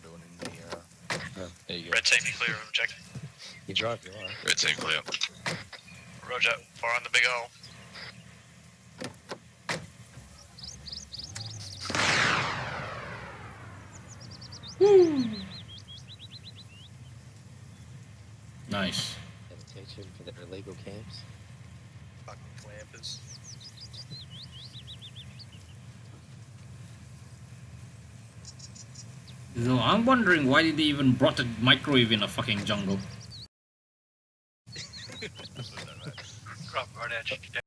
doing in the, there you go. Red team, you clear of objective. You drive, you are. Red team clear. Roger, fire on the big hole. Nice. Meditation for their illegal camps. Fucking clampers. No, I'm wondering why did they even brought a microwave in a fucking jungle.